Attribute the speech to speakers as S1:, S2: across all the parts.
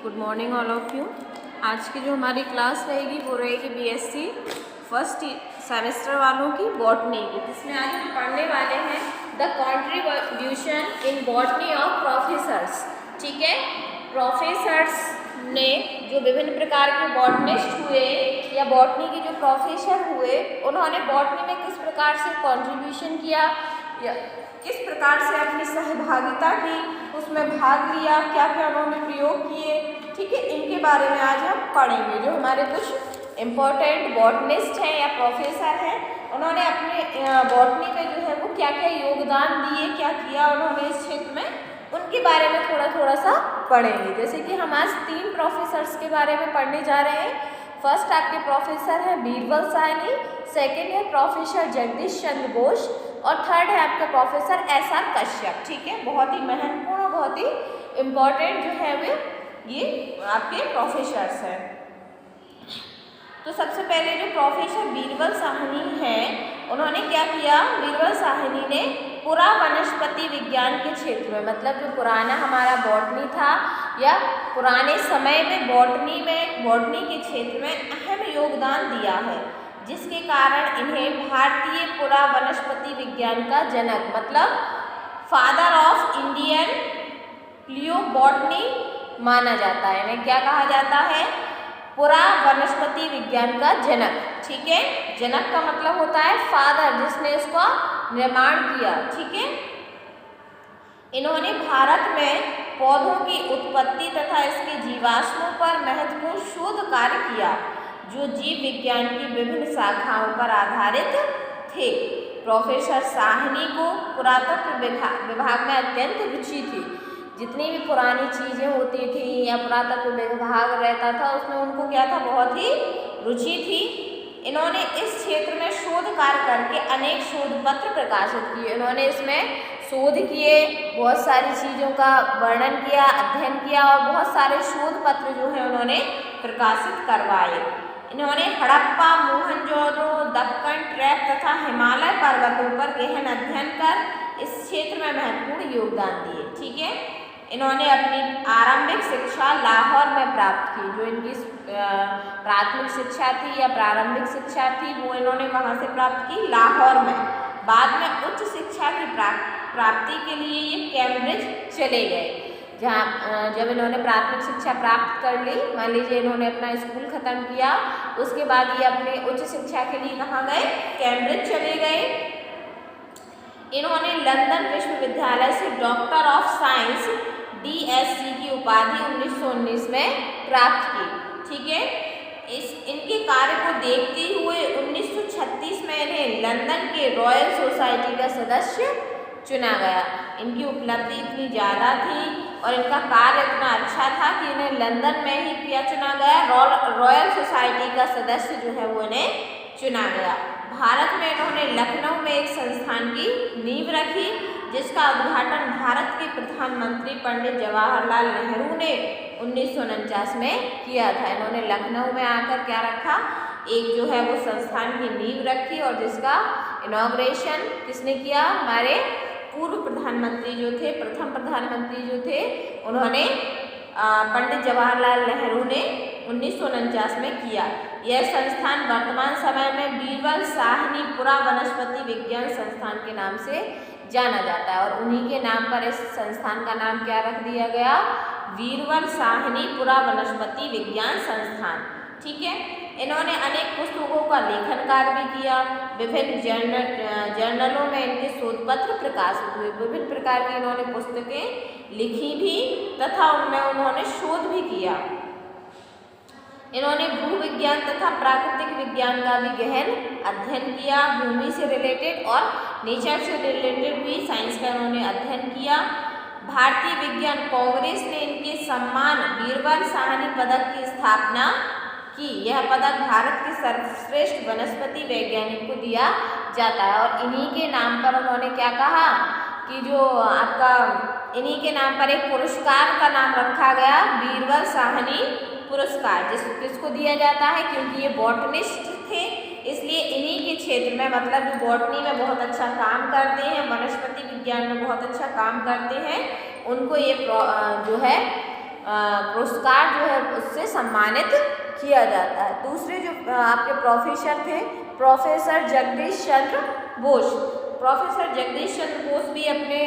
S1: Good morning all of you. आज की जो हमारी क्लास रहेगी वो रहेगी बीएससी फर्स्ट सेमेस्टर वालों की बॉटनी की, जिसमें आज हम पढ़ने वाले हैं the contribution in botany of professors. ठीक है, प्रोफेसर्स ने जो विभिन्न प्रकार के बॉटनिस्ट हुए या बॉटनी के जो प्रोफेसर हुए, उन्होंने बॉटनी में किस प्रकार से कंट्रीब्यूशन किया या किस प्रकार से अपनी सहभागिता की, उसमें भाग लिया, क्या क्या उन्होंने प्रयोग किए। ठीक है, इनके बारे में आज हम पढ़ेंगे। जो हमारे कुछ इम्पोर्टेंट बॉटनिस्ट हैं या प्रोफेसर हैं, उन्होंने अपने बॉटनी में जो है वो क्या क्या योगदान दिए, क्या किया उन्होंने इस क्षेत्र में, उनके बारे में थोड़ा सा पढ़ेंगे। जैसे कि हम आज 3 प्रोफेसर्स के बारे में पढ़ने जा रहे हैं। फर्स्ट आपके प्रोफेसर हैं बीरबल साहनी, सेकेंड है प्रोफेसर जगदीश चंद्र बोस और थर्ड है आपका प्रोफेसर एसआर कश्यप। ठीक है, बहुत ही महत्वपूर्ण, बहुत ही इम्पोर्टेंट जो है वे ये आपके प्रोफेसर्स हैं। तो सबसे पहले जो प्रोफेसर बीरबल साहनी हैं, उन्होंने क्या किया, बीरबल साहनी ने पुरा वनस्पति विज्ञान के क्षेत्र में, मतलब जो पुराना हमारा बॉटनी था या पुराने समय में बॉटनी के क्षेत्र में अहम योगदान दिया है, जिसके कारण इन्हें भारतीय पुरा वनस्पति विज्ञान का जनक, मतलब फादर ऑफ इंडियन प्लियोबॉटनी माना जाता है। इन्हें क्या कहा जाता है, पुरा वनस्पति विज्ञान का जनक। ठीक है, जनक का मतलब होता है फादर, जिसने इसको निर्माण किया। ठीक है, इन्होंने भारत में पौधों की उत्पत्ति तथा इसके जीवाश्मों पर महत्वपूर्ण शोध कार्य किया, जो जीव विज्ञान की विभिन्न शाखाओं पर आधारित थे। प्रोफेसर साहनी को पुरातत्व विभाग में अत्यंत रुचि थी। जितनी भी पुरानी चीज़ें होती थी या पुरातत्व विभाग रहता था, उसमें उनको क्या था, बहुत ही रुचि थी। इन्होंने इस क्षेत्र में शोध कार्य करके अनेक शोध पत्र प्रकाशित किए। इन्होंने इसमें शोध किए, बहुत सारी चीज़ों का वर्णन किया, अध्ययन किया और बहुत सारे शोध पत्र जो है उन्होंने प्रकाशित करवाए। इन्होंने हड़प्पा, मोहनजोदड़ो, दक्कन ट्रैप तथा हिमालय पर्वतों पर गहन अध्ययन कर इस क्षेत्र में महत्वपूर्ण योगदान दिए। ठीक है, इन्होंने अपनी आरंभिक शिक्षा लाहौर में प्राप्त की। जो इनकी प्राथमिक शिक्षा थी या प्रारंभिक शिक्षा थी, वो इन्होंने कहाँ से प्राप्त की, लाहौर में। बाद में उच्च शिक्षा की प्राप्ति के लिए ये कैम्ब्रिज चले गए, जहाँ जब इन्होंने प्राथमिक शिक्षा प्राप्त कर ली, मान लीजिए इन्होंने अपना स्कूल ख़त्म किया, उसके बाद ये अपने उच्च शिक्षा के लिए कहाँ गए, कैम्ब्रिज चले गए। इन्होंने लंदन विश्वविद्यालय से डॉक्टर ऑफ साइंस DSc की उपाधि 1919 में प्राप्त की। ठीक है, इनके कार्य को देखते हुए 1936 में इन्हें लंदन के रॉयल सोसाइटी का सदस्य चुना गया। इनकी उपलब्धि इतनी ज़्यादा थी और इनका कार्य इतना अच्छा था कि इन्हें लंदन में ही क्या चुना गया, रॉयल सोसाइटी का सदस्य जो है वो इन्हें चुना गया। भारत में इन्होंने लखनऊ में एक संस्थान की नींव रखी, जिसका उद्घाटन भारत के प्रधानमंत्री पंडित जवाहरलाल नेहरू ने 1949 में किया था। इन्होंने लखनऊ में आकर क्या रखा, एक जो है वो संस्थान की नींव रखी और जिसका इनॉग्रेशन किसने किया, हमारे पूर्व प्रधानमंत्री जो थे, प्रथम प्रधानमंत्री जो थे, उन्होंने पंडित जवाहरलाल नेहरू ने 1949 में किया। यह संस्थान वर्तमान समय में बीरबल साहनी पुरा वनस्पति विज्ञान संस्थान के नाम से जाना जाता है और उन्हीं के नाम पर इस संस्थान का नाम क्या रख दिया गया, बीरबल साहनी पुरा वनस्पति विज्ञान संस्थान। ठीक है, इन्होंने अनेक पुस्तकों का लेखन कार्य भी किया। विभिन्न जर्नलों में इनके शोध पत्र प्रकाशित हुए। विभिन्न प्रकार की इन्होंने पुस्तकें लिखी भी तथा उनमें उन्होंने शोध भी किया। इन्होंने भूविज्ञान तथा प्राकृतिक विज्ञान का भी गहन अध्ययन किया। भूमि से रिलेटेड और नेचर से रिलेटेड भी साइंस का इन्होंने अध्ययन किया। भारतीय विज्ञान कांग्रेस ने इनके सम्मान बीरबल साहनी पदक की स्थापना की। यह पदक भारत के सर्वश्रेष्ठ वनस्पति वैज्ञानिक को दिया जाता है और इन्हीं के नाम पर उन्होंने क्या कहा कि जो आपका इन्हीं के नाम पर एक पुरस्कार का नाम रखा गया, बीरबल साहनी पुरस्कार, किसको दिया जाता है, क्योंकि ये बॉटनिस्ट थे, इसलिए इन्हीं के क्षेत्र में, मतलब जो बॉटनी में बहुत अच्छा काम करते हैं, वनस्पति विज्ञान में बहुत अच्छा काम करते हैं, उनको ये जो है पुरस्कार जो है उससे सम्मानित किया जाता है। दूसरे जो आपके प्रोफेसर थे प्रोफेसर जगदीश चंद्र बोस। प्रोफेसर जगदीश चंद्र बोस भी अपने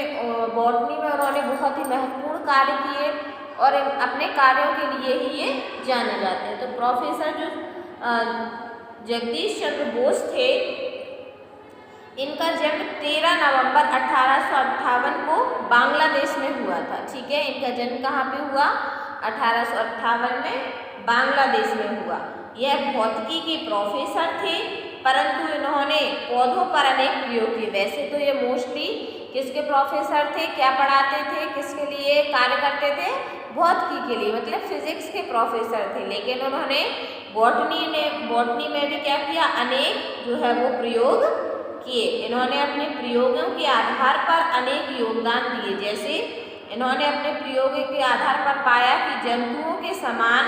S1: बॉटनी में उन्होंने बहुत ही महत्वपूर्ण कार्य किए और अपने कार्यों के लिए ही ये जाने जाते हैं। तो प्रोफेसर जो जगदीश चंद्र बोस थे इनका जन्म 13 नवंबर 1858 को बांग्लादेश में हुआ था। ठीक है, इनका जन्म कहाँ पे हुआ? 1858 में बांग्लादेश में हुआ। यह भौतिकी के प्रोफेसर थे परंतु इन्होंने पौधों पर अनेक प्रयोग किए। वैसे तो ये मोस्टली किसके प्रोफेसर थे, क्या पढ़ाते थे, किसके लिए कार्य करते थे? भौतिकी के लिए, मतलब फिजिक्स के प्रोफेसर थे। लेकिन उन्होंने बॉटनी में भी क्या किया? अनेक जो है वो प्रयोग किए। इन्होंने अपने प्रयोगों के आधार पर अनेक योगदान दिए। जैसे इन्होंने अपने प्रयोगों के आधार पर पाया कि जंतुओं के समान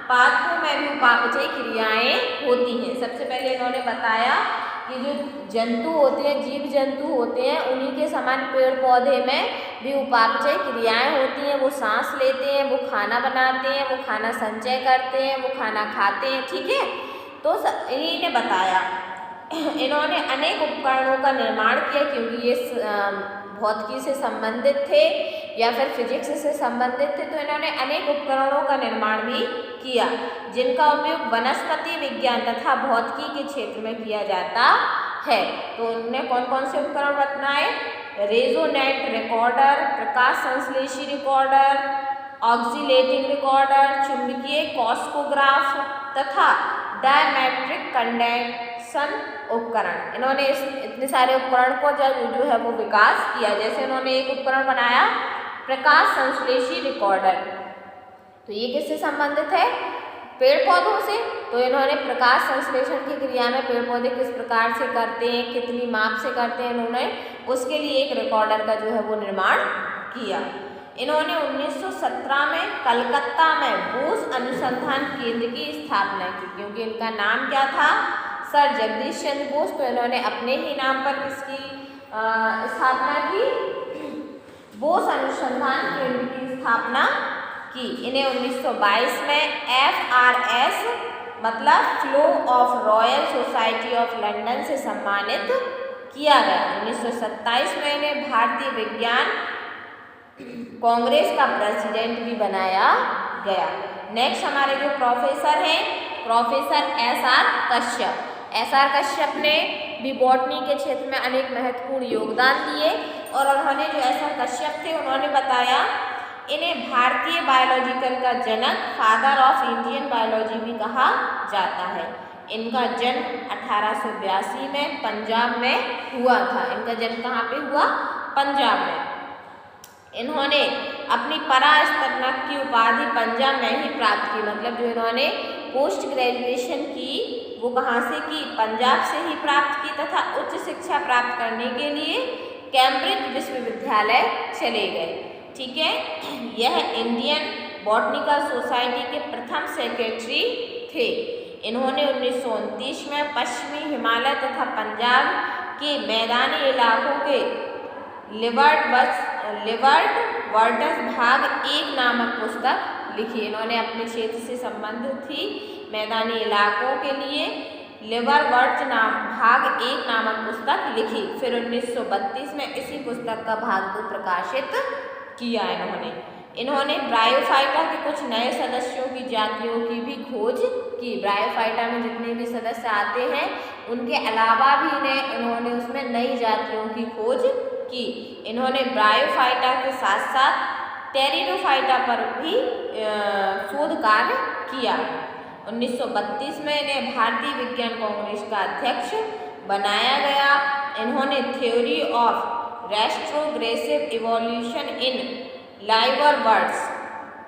S1: पादपों में भी उपापचय क्रियाएं होती हैं। सबसे पहले इन्होंने बताया कि जो जंतु होते हैं, जीव जंतु होते हैं, उन्हीं के समान पेड़ पौधे में भी उपापचय क्रियाएं होती हैं। वो सांस लेते हैं, वो खाना बनाते हैं, वो खाना संचय करते हैं, वो खाना खाते हैं। ठीक है, तो इन्हीं ने बताया। इन्होंने अनेक उपकरणों का निर्माण किया क्योंकि ये भौतिकी से संबंधित थे या फिर फिजिक्स से संबंधित थे, तो इन्होंने अनेक उपकरणों का निर्माण भी किया जिनका उपयोग वनस्पति विज्ञान तथा भौतिकी के क्षेत्र में किया जाता है। तो उन्होंने कौन कौन से उपकरण बनाए? रेजोनेट रिकॉर्डर, प्रकाश संश्लेषी रिकॉर्डर, ऑक्सीलेटिंग रिकॉर्डर, चुंबकीय कॉस्कोग्राफ तथा डायमेट्रिक कंडेंसन उपकरण। इन्होंने इतने सारे उपकरण को जो है वो विकास किया। जैसे इन्होंने एक उपकरण बनाया प्रकाश संश्लेषी रिकॉर्डर, तो ये किससे संबंधित है? पेड़ पौधों से। तो इन्होंने प्रकाश संश्लेषण की क्रिया में पेड़ पौधे किस प्रकार से करते हैं, कितनी माप से करते हैं, इन्होंने उसके लिए एक रिकॉर्डर का जो है वो निर्माण किया। इन्होंने 1917 में कलकत्ता में बोस अनुसंधान केंद्र की स्थापना की क्योंकि इनका नाम क्या था? सर जगदीश चंद्र बोस। तो इन्होंने अपने ही नाम पर किसकी स्थापना की? बोस अनुसंधान केंद्र की स्थापना की। इन्हें 1922 में FRS मतलब flow of royal society of London से सम्मानित किया गया। 1927 में इन्हें भारतीय विज्ञान कांग्रेस का प्रेसिडेंट भी बनाया गया। नेक्स्ट हमारे जो प्रोफेसर हैं professor SR Kashyap. SR Kashyap ने भी बॉटनी के क्षेत्र में अनेक महत्वपूर्ण योगदान दिए और उन्होंने जो SR कश्यप थे उन्होंने बताया इन्हें भारतीय बायोलॉजिकल का जनक, फादर ऑफ इंडियन बायोलॉजी भी कहा जाता है। इनका जन्म 1882 में पंजाब में हुआ था। इनका जन्म कहाँ पे हुआ? पंजाब में। इन्होंने अपनी परास्नातक की उपाधि पंजाब में ही प्राप्त की, मतलब जो इन्होंने पोस्ट ग्रेजुएशन की वो कहाँ से की? पंजाब से ही प्राप्त की तथा उच्च शिक्षा प्राप्त करने के लिए कैम्ब्रिज विश्वविद्यालय चले गए। ठीक है, यह इंडियन बॉटनिकल सोसाइटी के प्रथम सेक्रेटरी थे। इन्होंने 1929 में पश्चिमी हिमालय तथा पंजाब के मैदानी इलाकों के लिबर्ट वर्डस भाग 1 नामक पुस्तक लिखी। इन्होंने अपने क्षेत्र से संबंधित थी मैदानी इलाकों के लिए लिबर्ट भाग 1 नामक पुस्तक लिखी। फिर 1932 में इसी पुस्तक का भाग 2 प्रकाशित किया। इन्होंने ब्रायोफाइटा के कुछ नए सदस्यों की जातियों की भी खोज की। ब्रायोफाइटा में जितने भी सदस्य आते हैं उनके अलावा भी इन्होंने उसमें नई जातियों की खोज की। इन्होंने ब्रायोफाइटा के साथ साथ टेरिडोफाइटा पर भी शोध कार्य किया। 1932 में इन्हें भारतीय विज्ञान कांग्रेस का अध्यक्ष बनाया गया। इन्होंने theory of retrogressive evolution in liver birds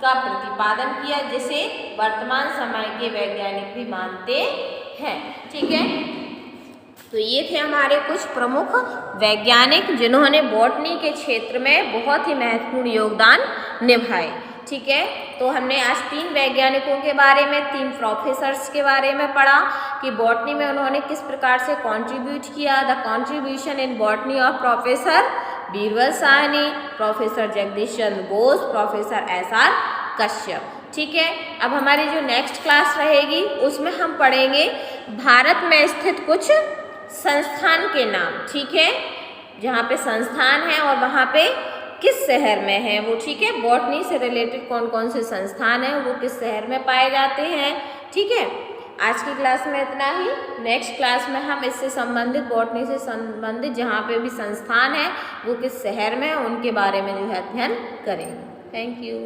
S1: का प्रतिपादन किया जिसे वर्तमान समय के वैज्ञानिक भी मानते हैं। ठीक है, तो ये थे हमारे कुछ प्रमुख वैज्ञानिक जिन्होंने बॉटनी के क्षेत्र में बहुत ही महत्वपूर्ण योगदान निभाए। ठीक है, तो हमने आज 3 वैज्ञानिकों के बारे में, 3 प्रोफेसर्स के बारे में पढ़ा कि बॉटनी में उन्होंने किस प्रकार से कंट्रीब्यूट किया। The contribution in botany of professor Birbal Sahni, professor Jagdish Chandra Bose, professor SR Kashyap. ठीक है, अब हमारी जो नेक्स्ट क्लास रहेगी उसमें हम पढ़ेंगे भारत में स्थित कुछ संस्थान के नाम। ठीक है, जहाँ पे संस्थान है और वहाँ पे किस शहर में है वो। ठीक है, बॉटनी से रिलेटेड कौन कौन से संस्थान हैं वो किस शहर में पाए जाते हैं। ठीक है, आज की क्लास में इतना ही। नेक्स्ट क्लास में हम इससे संबंधित बॉटनी से संबंधित जहाँ पे भी संस्थान है वो किस शहर में है उनके बारे में जो है अध्ययन करेंगे। Thank you.